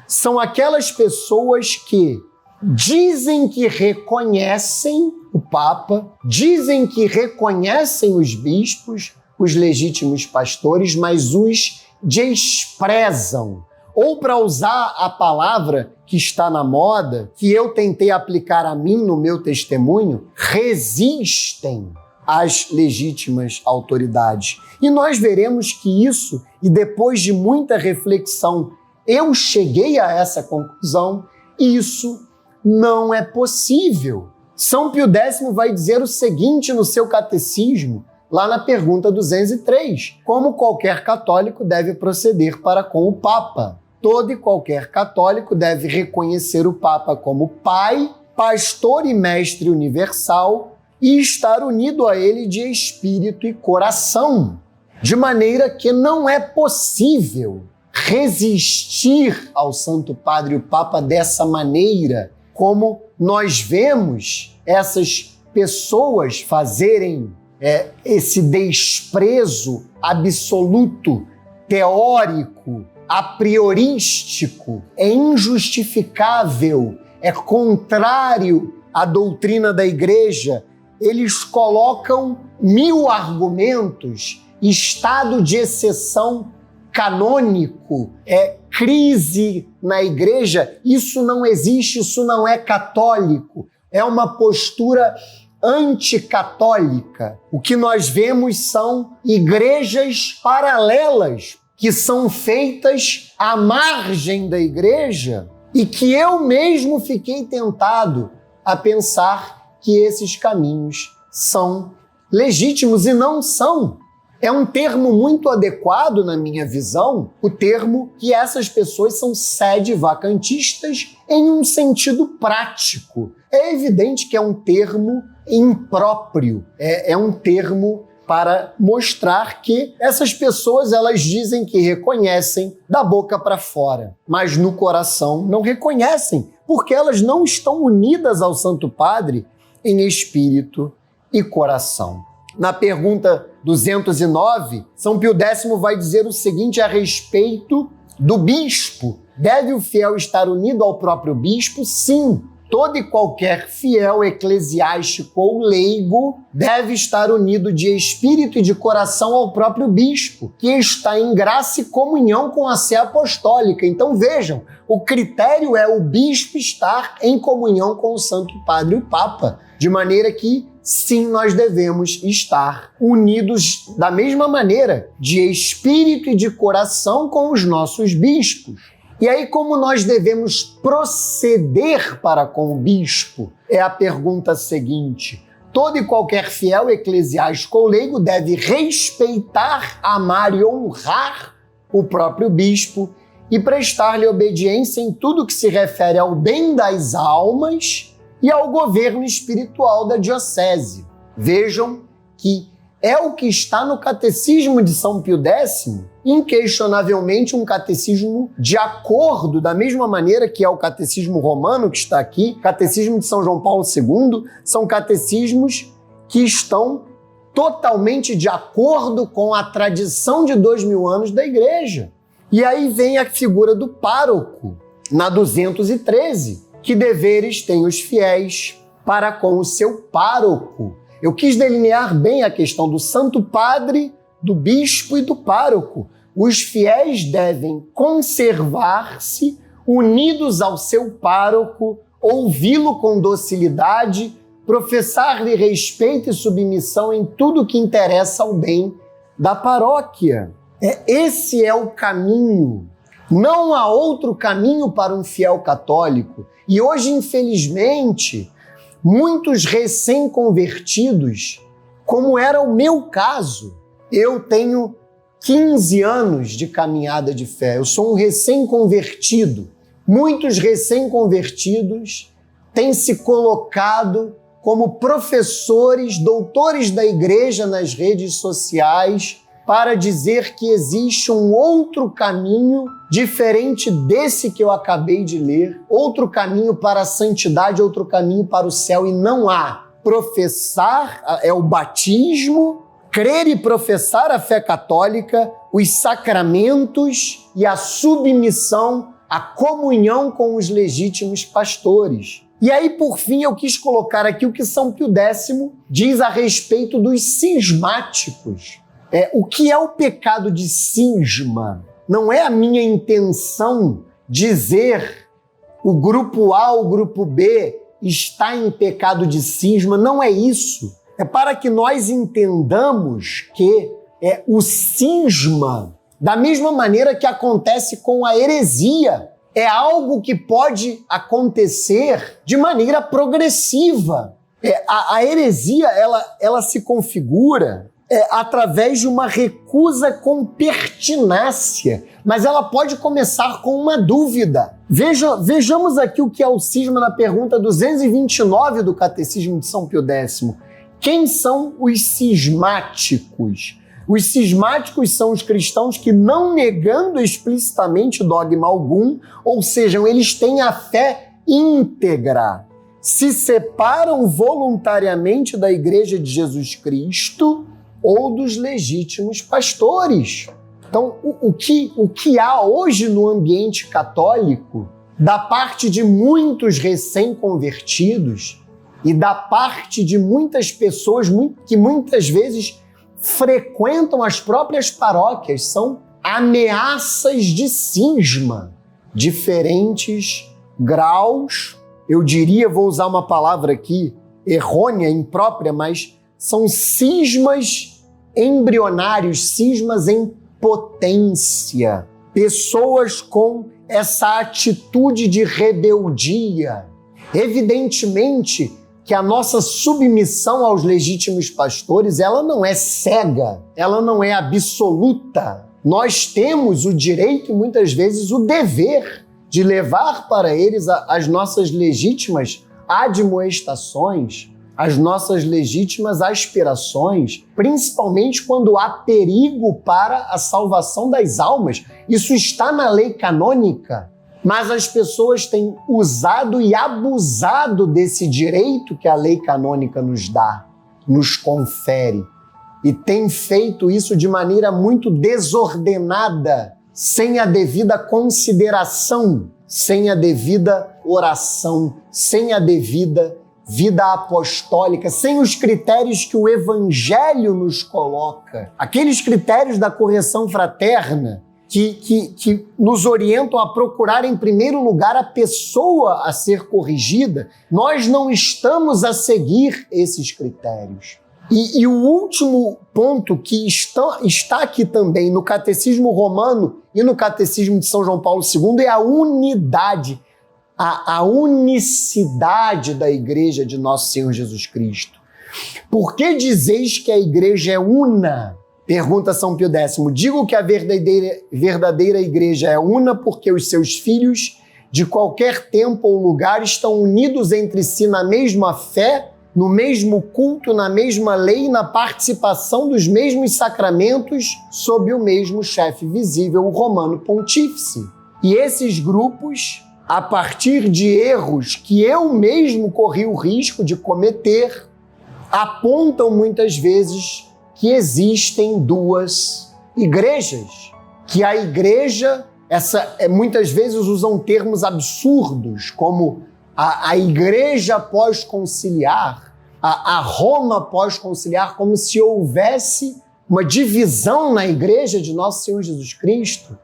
São aquelas pessoas que dizem que reconhecem o Papa, dizem que reconhecem os bispos, os legítimos pastores, mas os desprezam. Ou, para usar a palavra que está na moda, que eu tentei aplicar a mim no meu testemunho, resistem às legítimas autoridades. E nós veremos que isso, e depois de muita reflexão, eu cheguei a essa conclusão, isso não é possível. São Pio X vai dizer o seguinte no seu catecismo, lá na pergunta 203, como qualquer católico deve proceder para com o Papa. Todo e qualquer católico deve reconhecer o Papa como Pai, Pastor e Mestre universal e estar unido a ele de espírito e coração, de maneira que não é possível resistir ao Santo Padre e o Papa dessa maneira, como nós vemos essas pessoas fazerem esse desprezo absoluto, teórico, a priorístico, é injustificável, é contrário à doutrina da Igreja. Eles colocam 1000 argumentos, estado de exceção canônico, crise na Igreja. Isso não existe, isso não é católico. É uma postura anticatólica. O que nós vemos são igrejas paralelas, que são feitas à margem da Igreja e que eu mesmo fiquei tentado a pensar que esses caminhos são legítimos e não são. É um termo muito adequado, na minha visão, o termo que essas pessoas são sedevacantistas em um sentido prático. É evidente que é um termo impróprio, é um termo para mostrar que essas pessoas, elas dizem que reconhecem da boca para fora, mas no coração não reconhecem, porque elas não estão unidas ao Santo Padre em espírito e coração. Na pergunta 209, São Pio X vai dizer o seguinte a respeito do bispo. Deve o fiel estar unido ao próprio bispo? Sim. Todo e qualquer fiel eclesiástico ou leigo deve estar unido de espírito e de coração ao próprio bispo, que está em graça e comunhão com a sé apostólica. Então vejam, o critério é o bispo estar em comunhão com o Santo Padre e o Papa, de maneira que sim, nós devemos estar unidos da mesma maneira, de espírito e de coração com os nossos bispos. E aí, como nós devemos proceder para com o bispo? É a pergunta seguinte. Todo e qualquer fiel eclesiástico ou leigo deve respeitar, amar e honrar o próprio bispo e prestar-lhe obediência em tudo que se refere ao bem das almas e ao governo espiritual da diocese. Vejam que é o que está no Catecismo de São Pio X, inquestionavelmente um catecismo de acordo, da mesma maneira que é o Catecismo Romano que está aqui, Catecismo de São João Paulo II, são catecismos que estão totalmente de acordo com a tradição de 2000 anos da Igreja. E aí vem a figura do pároco, na 213, que deveres têm os fiéis para com o seu pároco. Eu quis delinear bem a questão do Santo Padre, do bispo e do pároco. Os fiéis devem conservar-se unidos ao seu pároco, ouvi-lo com docilidade, professar-lhe respeito e submissão em tudo que interessa ao bem da paróquia. Esse é o caminho. Não há outro caminho para um fiel católico. E hoje, infelizmente, muitos recém-convertidos, como era o meu caso, eu tenho 15 anos de caminhada de fé, eu sou um recém-convertido. Muitos recém-convertidos têm se colocado como professores, doutores da igreja nas redes sociais, para dizer que existe um outro caminho diferente desse que eu acabei de ler, outro caminho para a santidade, outro caminho para o céu, e não há. Professar é o batismo, crer e professar a fé católica, os sacramentos e a submissão, a comunhão com os legítimos pastores. E aí, por fim, eu quis colocar aqui o que São Pio X diz a respeito dos cismáticos. O que é o pecado de cisma? Não é a minha intenção dizer o grupo A, o grupo B está em pecado de cisma, não é isso. É para que nós entendamos que o cisma, da mesma maneira que acontece com a heresia, é algo que pode acontecer de maneira progressiva. A heresia, ela se configura através de uma recusa com pertinácia, mas ela pode começar com uma dúvida. Vejamos aqui o que é o cisma na pergunta 229 do Catecismo de São Pio X. Quem são os cismáticos? Os cismáticos são os cristãos que, não negando explicitamente dogma algum, ou seja, eles têm a fé íntegra, se separam voluntariamente da Igreja de Jesus Cristo ou dos legítimos pastores. Então, o que há hoje no ambiente católico, da parte de muitos recém-convertidos e da parte de muitas pessoas que muitas vezes frequentam as próprias paróquias, são ameaças de cisma, diferentes graus, eu diria, vou usar uma palavra aqui errônea, imprópria, mas são cismas embrionários, cismas em potência, pessoas com essa atitude de rebeldia. Evidentemente que a nossa submissão aos legítimos pastores, ela não é cega, ela não é absoluta. Nós temos o direito e muitas vezes o dever de levar para eles as nossas legítimas admoestações, as nossas legítimas aspirações, principalmente quando há perigo para a salvação das almas. Isso está na lei canônica, mas as pessoas têm usado e abusado desse direito que a lei canônica nos dá, nos confere, e têm feito isso de maneira muito desordenada, sem a devida consideração, sem a devida oração, sem a devida vida apostólica, sem os critérios que o Evangelho nos coloca, aqueles critérios da correção fraterna que nos orientam a procurar, em primeiro lugar, a pessoa a ser corrigida. Nós não estamos a seguir esses critérios. E o último ponto que está aqui também no Catecismo Romano e no Catecismo de São João Paulo II é a unidade, a unicidade da Igreja de Nosso Senhor Jesus Cristo. Por que dizeis que a Igreja é una? Pergunta São Pio X. Digo que a verdadeira Igreja é una porque os seus filhos, de qualquer tempo ou lugar, estão unidos entre si na mesma fé, no mesmo culto, na mesma lei e na participação dos mesmos sacramentos sob o mesmo chefe visível, o Romano Pontífice. E esses grupos, a partir de erros que eu mesmo corri o risco de cometer, apontam muitas vezes que existem duas igrejas, que a igreja, muitas vezes usam termos absurdos, como a igreja pós-conciliar, a Roma pós-conciliar, como se houvesse uma divisão na igreja de Nosso Senhor Jesus Cristo.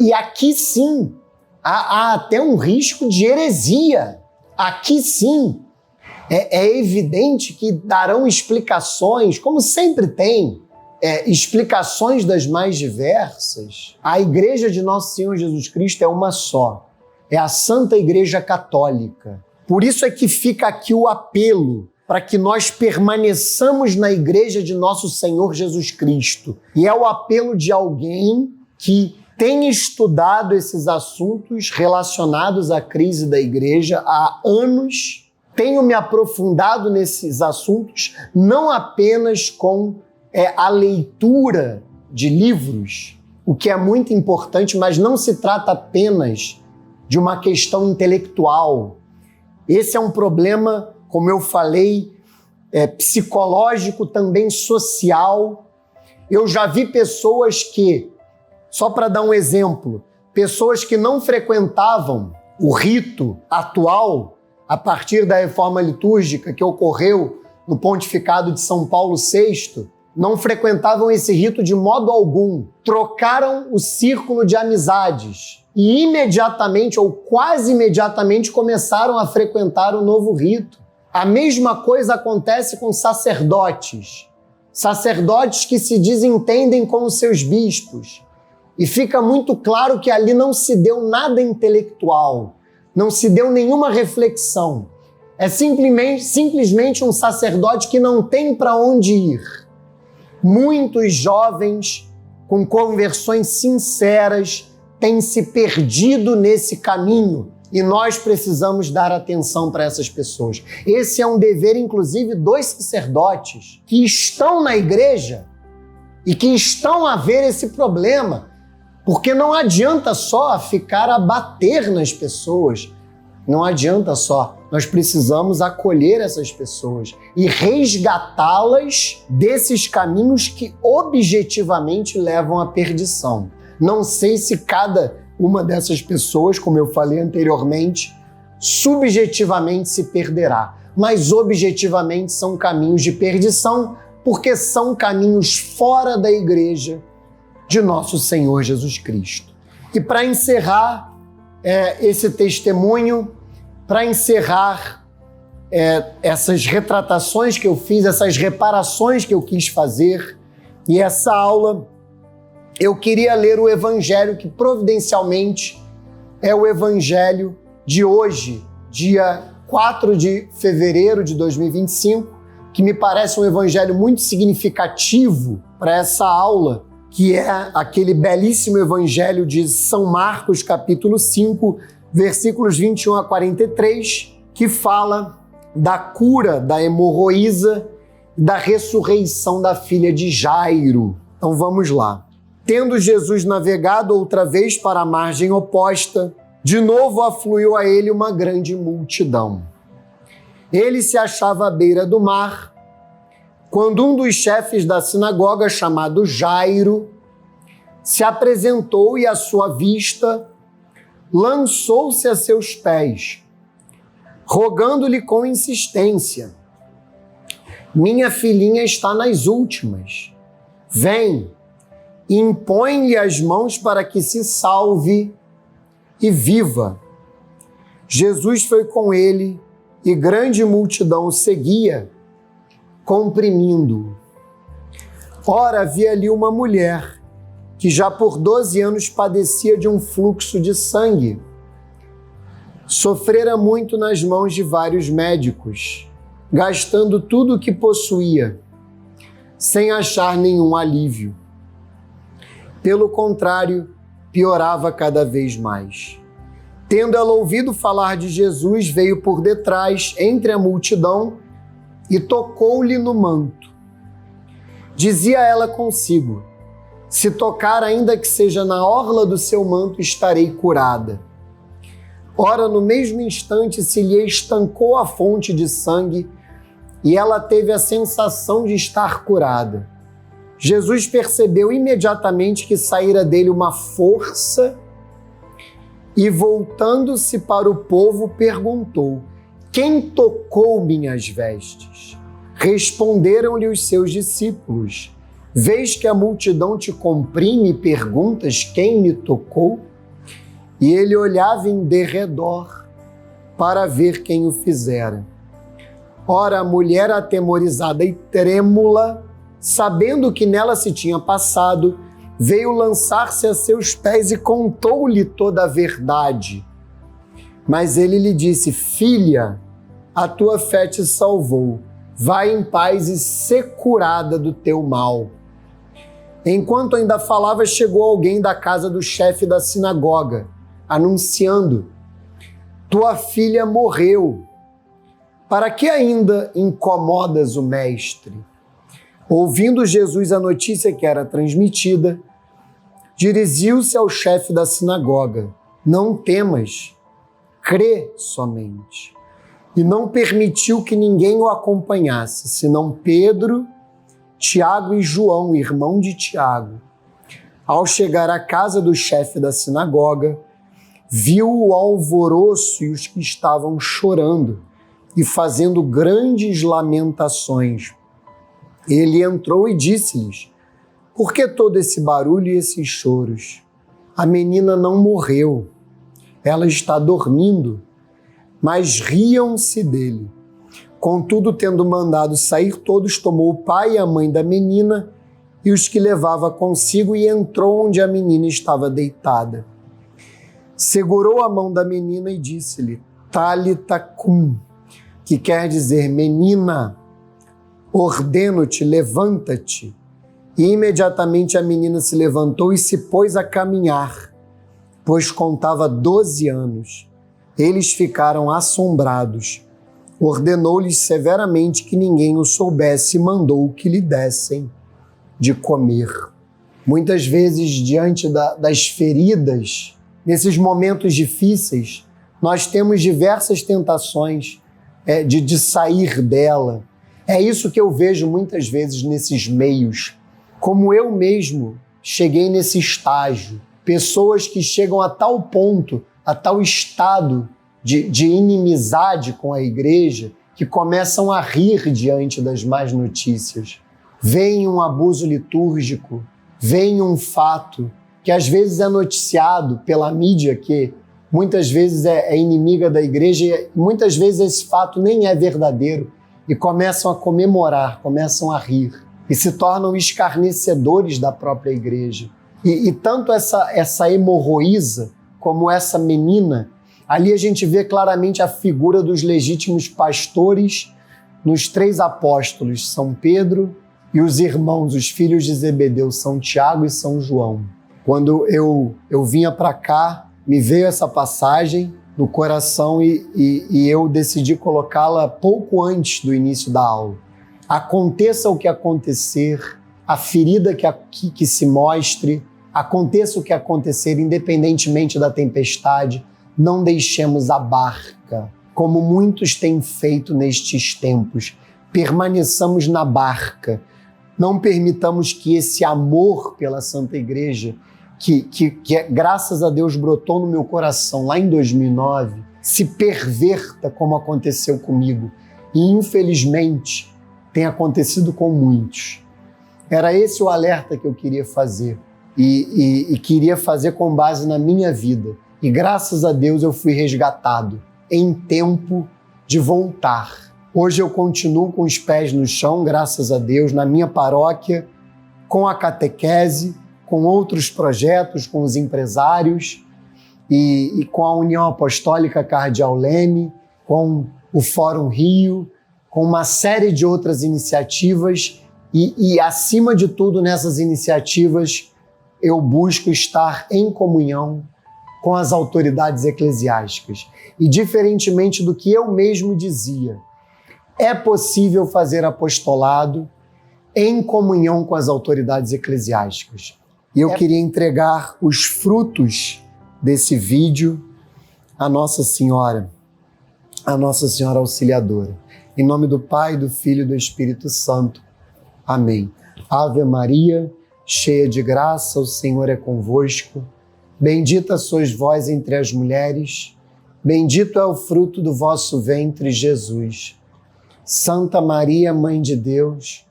E aqui sim, há até um risco de heresia. Aqui sim, é evidente que darão explicações, como sempre tem, explicações das mais diversas. A igreja de Nosso Senhor Jesus Cristo é uma só. É a Santa Igreja Católica. Por isso é que fica aqui o apelo para que nós permaneçamos na Igreja de Nosso Senhor Jesus Cristo. E é o apelo de alguém que tem estudado esses assuntos relacionados à crise da Igreja há anos. Tenho me aprofundado nesses assuntos, não apenas com a leitura de livros, o que é muito importante, mas não se trata apenas de uma questão intelectual. Esse é um problema, como eu falei, psicológico, também social. Eu já vi pessoas que, só para dar um exemplo, pessoas que não frequentavam o rito atual a partir da reforma litúrgica que ocorreu no pontificado de São Paulo VI, não frequentavam esse rito de modo algum. Trocaram o círculo de amizades e imediatamente ou quase imediatamente começaram a frequentar o novo rito. A mesma coisa acontece com sacerdotes que se desentendem com os seus bispos. E fica muito claro que ali não se deu nada intelectual, não se deu nenhuma reflexão. É simplesmente um sacerdote que não tem para onde ir. Muitos jovens com conversões sinceras têm se perdido nesse caminho e nós precisamos dar atenção para essas pessoas. Esse é um dever, inclusive, dos sacerdotes que estão na igreja e que estão a ver esse problema, porque não adianta só ficar a bater nas pessoas, não adianta só. Nós precisamos acolher essas pessoas e resgatá-las desses caminhos que objetivamente levam à perdição. Não sei se cada uma dessas pessoas, como eu falei anteriormente, subjetivamente se perderá, mas objetivamente são caminhos de perdição, porque são caminhos fora da igreja de Nosso Senhor Jesus Cristo. E para encerrar esse testemunho, para encerrar essas retratações que eu fiz, essas reparações que eu quis fazer, e essa aula, eu queria ler o evangelho que providencialmente é o evangelho de hoje, dia 4 de fevereiro de 2025, que me parece um evangelho muito significativo para essa aula, que é aquele belíssimo evangelho de São Marcos, capítulo 5, versículos 21 a 43, que fala da cura da hemorroísa e da ressurreição da filha de Jairo. Então vamos lá. Tendo Jesus navegado outra vez para a margem oposta, de novo afluiu a ele uma grande multidão. Ele se achava à beira do mar, quando um dos chefes da sinagoga, chamado Jairo, se apresentou e, à sua vista, lançou-se a seus pés, rogando-lhe com insistência: minha filhinha está nas últimas. Vem, impõe-lhe as mãos para que se salve e viva. Jesus foi com ele e grande multidão o seguia, comprimindo-o. Ora, havia ali uma mulher que já por 12 anos padecia de um fluxo de sangue. Sofrera muito nas mãos de vários médicos, gastando tudo o que possuía, sem achar nenhum alívio. Pelo contrário, piorava cada vez mais. Tendo ela ouvido falar de Jesus, veio por detrás, entre a multidão, e tocou-lhe no manto. Dizia ela consigo: se tocar, ainda que seja na orla do seu manto, estarei curada. Ora, no mesmo instante se lhe estancou a fonte de sangue e ela teve a sensação de estar curada. Jesus percebeu imediatamente que saíra dele uma força e, voltando-se para o povo, perguntou: quem tocou minhas vestes? Responderam-lhe os seus discípulos: vês que a multidão te comprime e perguntas quem me tocou? E ele olhava em derredor para ver quem o fizera. Ora, a mulher, atemorizada e trêmula, sabendo que nela se tinha passado, veio lançar-se a seus pés e contou-lhe toda a verdade. Mas ele lhe disse: filha, a tua fé te salvou. Vai em paz e sê curada do teu mal. Enquanto ainda falava, chegou alguém da casa do chefe da sinagoga, anunciando: tua filha morreu. Para que ainda incomodas o mestre? Ouvindo Jesus a notícia que era transmitida, dirigiu-se ao chefe da sinagoga: não temas, crê somente. E não permitiu que ninguém o acompanhasse, senão Pedro, Tiago e João, irmão de Tiago. Ao chegar à casa do chefe da sinagoga, viu o alvoroço e os que estavam chorando e fazendo grandes lamentações. Ele entrou e disse-lhes: por que todo esse barulho e esses choros? A menina não morreu, ela está dormindo. Mas riam-se dele. Contudo, tendo mandado sair todos, tomou o pai e a mãe da menina e os que levava consigo e entrou onde a menina estava deitada. Segurou a mão da menina e disse-lhe: Talitha cum, que quer dizer: menina, ordeno-te, levanta-te. E imediatamente a menina se levantou e se pôs a caminhar, pois contava 12 anos. Eles ficaram assombrados. Ordenou-lhes severamente que ninguém o soubesse e mandou que lhe dessem de comer. Muitas vezes, diante das feridas, nesses momentos difíceis, nós temos diversas tentações de sair dela. É isso que eu vejo muitas vezes nesses meios. Como eu mesmo cheguei nesse estágio. Pessoas que chegam a tal ponto, a tal estado de inimizade com a igreja, que começam a rir diante das más notícias. Vem um abuso litúrgico, vem um fato que às vezes é noticiado pela mídia, que muitas vezes é inimiga da igreja, e muitas vezes esse fato nem é verdadeiro, e começam a comemorar, começam a rir, e se tornam escarnecedores da própria igreja. E tanto essa hemorroísa como essa menina, ali a gente vê claramente a figura dos legítimos pastores nos 3 apóstolos, São Pedro e os irmãos, os filhos de Zebedeu, São Tiago e São João. Quando eu vinha para cá, me veio essa passagem no coração e eu decidi colocá-la pouco antes do início da aula. Aconteça o que acontecer, a ferida que se mostre, aconteça o que acontecer, independentemente da tempestade, não deixemos a barca, como muitos têm feito nestes tempos. Permaneçamos na barca. Não permitamos que esse amor pela Santa Igreja, que graças a Deus brotou no meu coração lá em 2009, se perverta como aconteceu comigo. E infelizmente tem acontecido com muitos. Era esse o alerta que eu queria fazer. E queria fazer com base na minha vida. E graças a Deus eu fui resgatado em tempo de voltar. Hoje eu continuo com os pés no chão, graças a Deus, na minha paróquia, com a catequese, com outros projetos, com os empresários e com a União Apostólica Cardeal Leme, com o Fórum Rio, com uma série de outras iniciativas e acima de tudo, nessas iniciativas, eu busco estar em comunhão com as autoridades eclesiásticas. E diferentemente do que eu mesmo dizia, é possível fazer apostolado em comunhão com as autoridades eclesiásticas. E eu queria entregar os frutos desse vídeo à Nossa Senhora Auxiliadora. Em nome do Pai, do Filho e do Espírito Santo. Amém. Ave Maria, cheia de graça, o Senhor é convosco. Bendita sois vós entre as mulheres, bendito é o fruto do vosso ventre, Jesus. Santa Maria, Mãe de Deus,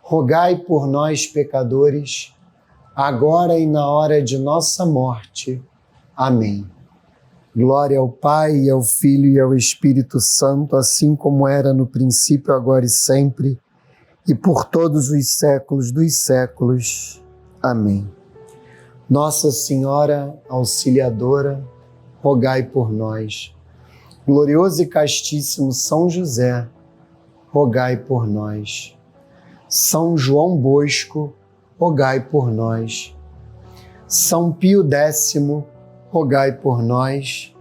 rogai por nós, pecadores, agora e na hora de nossa morte. Amém. Glória ao Pai, e ao Filho e ao Espírito Santo, assim como era no princípio, agora e sempre, e por todos os séculos dos séculos. Amém. Nossa Senhora Auxiliadora, rogai por nós. Glorioso e castíssimo São José, rogai por nós. São João Bosco, rogai por nós. São Pio X, rogai por nós.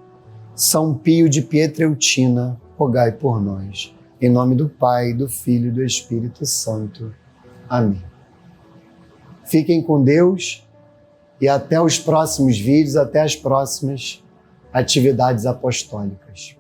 São Pio de Pietrelcina, rogai por nós. Em nome do Pai, do Filho e do Espírito Santo. Amém. Fiquem com Deus e até os próximos vídeos, até as próximas atividades apostólicas.